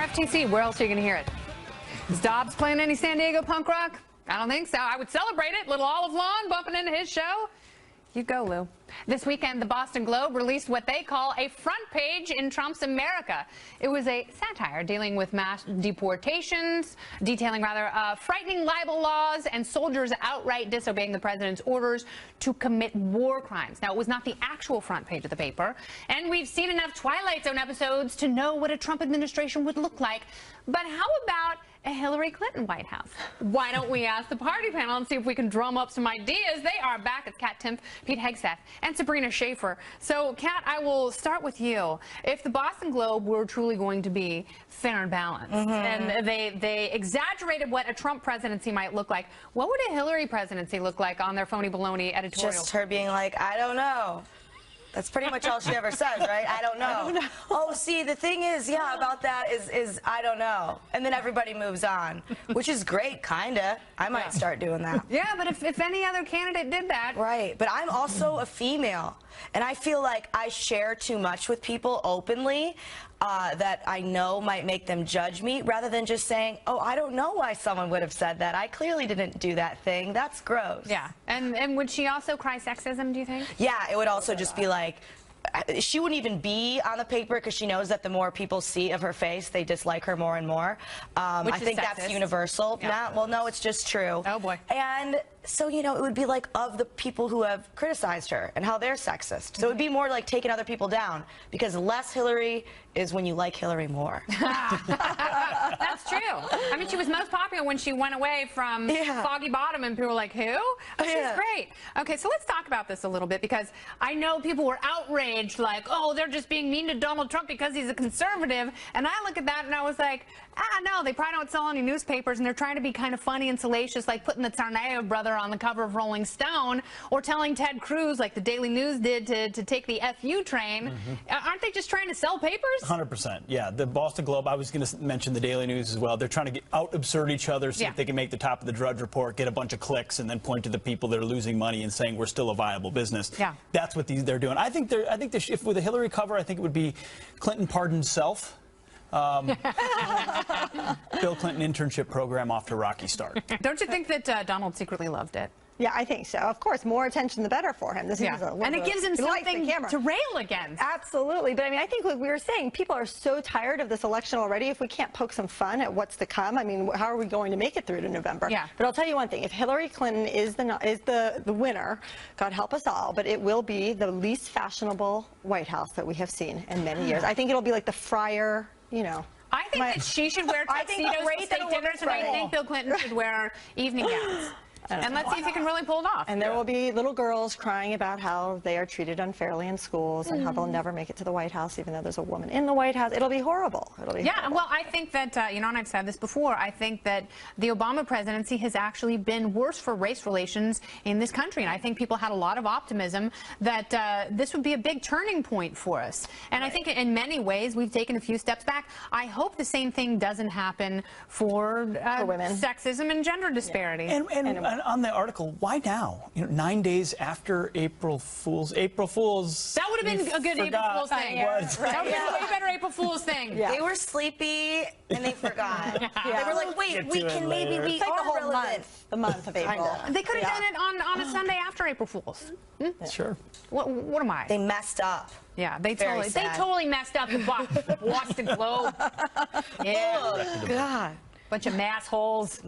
FTC, where else are you going to hear it? Is Dobbs playing any San Diego punk rock? I don't think so. I would celebrate it. Little Olive Lawn bumping into his show. You go, Lou. This weekend, the Boston Globe released what they call a front page in Trump's America. It was a satire dealing with mass deportations, detailing frightening libel laws and soldiers outright disobeying the president's orders to commit war crimes. Now, it was not the actual front page of the paper, and we've seen enough Twilight Zone episodes to know what a Trump administration would look like. But how about a Hillary Clinton White House? Why don't we ask the party panel and see if we can drum up some ideas? They are back. It's Katherine Timpf, Pete Hegseth, and Sabrina Schaefer. So, Kat, I will start with you. If the Boston Globe were truly going to be fair and balanced, and they exaggerated what a Trump presidency might look like, what would a Hillary presidency look like on their phony baloney editorial? Just her being like, I don't know. That's pretty much all she ever says, right? I don't know. I don't know. Oh, see, the thing is, yeah, about that is I don't know. And then everybody moves on, which is great, kinda. I might start doing that. Yeah, but if any other candidate did that. Right, but I'm also a female, and I feel like I share too much with people openly that I know might make them judge me, rather than just saying, oh, I don't know why someone would have said that. I clearly didn't do that thing. That's gross. Yeah, and would she also cry sexism, do you think? Yeah, it would also just be like, she wouldn't even be on the paper because she knows that the more people see of her face, they dislike her more and more. I think that's universal. Yeah. Well, no, it's just true. Oh, boy. And so, you know, it would be like of the people who have criticized her and how they're sexist. So it would be more like taking other people down, because less Hillary is when you like Hillary more. That's true. I mean, she was most popular when she went away from Foggy Bottom, and people were like, who? Oh, she's great. Okay, so let's talk about this a little bit, because I know people were outraged, like, oh, they're just being mean to Donald Trump because he's a conservative. And I look at that and I was like, no, they probably don't sell any newspapers, and they're trying to be kind of funny and salacious, like putting the Tsarnaev brother on the cover of Rolling Stone, or telling Ted Cruz, like the Daily News did, to take the FU train. Aren't they just trying to sell papers? 100%. Yeah, the Boston Globe, I was going to mention the Daily News as well. They're trying to out absurd each other, see if they can make the top of the Drudge Report, get a bunch of clicks, and then point to the people that are losing money and saying we're still a viable business. Yeah, that's what they're doing. I think if with a Hillary cover, I think it would be Clinton pardoned self. Bill Clinton internship program off to a rocky start. Don't you think that Donald secretly loved it? Yeah, I think so. Of course, more attention the better for him. This is and it gives him something to rail against. Absolutely. But I mean, I think like we were saying, people are so tired of this election already. If we can't poke some fun at what's to come, I mean, how are we going to make it through to November? Yeah. But I'll tell you one thing. If Hillary Clinton is the winner, God help us all, but it will be the least fashionable White House that we have seen in many years. I think it'll be like the Friar, you know. I think that she should wear tuxedos to state dinners, and I think Bill Clinton should wear evening gowns. And let's see if he can really pull it off. And there will be little girls crying about how they are treated unfairly in schools and how they'll never make it to the White House, even though there's a woman in the White House. It'll be horrible. It'll be horrible. Well, I think that, you know, and I've said this before, I think that the Obama presidency has actually been worse for race relations in this country. And I think people had a lot of optimism that this would be a big turning point for us. And I think in many ways we've taken a few steps back. I hope the same thing doesn't happen for women. Sexism and gender disparity. And on the article, why now? You know, 9 days after April Fool's. That would have been a good April Fool's thing. That would have been a way better April Fool's thing. They were sleepy and they forgot. They were like, wait, we can maybe be relevant. The month of April. They could have done it on a Sunday after April Fool's. Sure. What am I? They messed up. Yeah, they totally messed up the Boston Globe. Yeah. God. Bunch of massholes.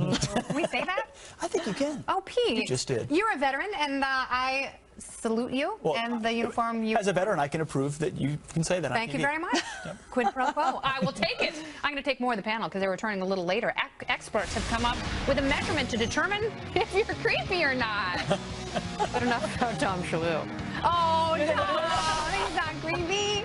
Can we say that? I think you can. Oh, Pete. You just did. You're a veteran, and I salute you and the uniform you... As a veteran, I can approve that you can say that. Thank you very much. Quid pro quo. I will take it. I'm going to take more of the panel because they're returning a little later. Experts have come up with a measurement to determine if you're creepy or not. But enough about Tom Shalhoub. Oh, no, he's not creepy.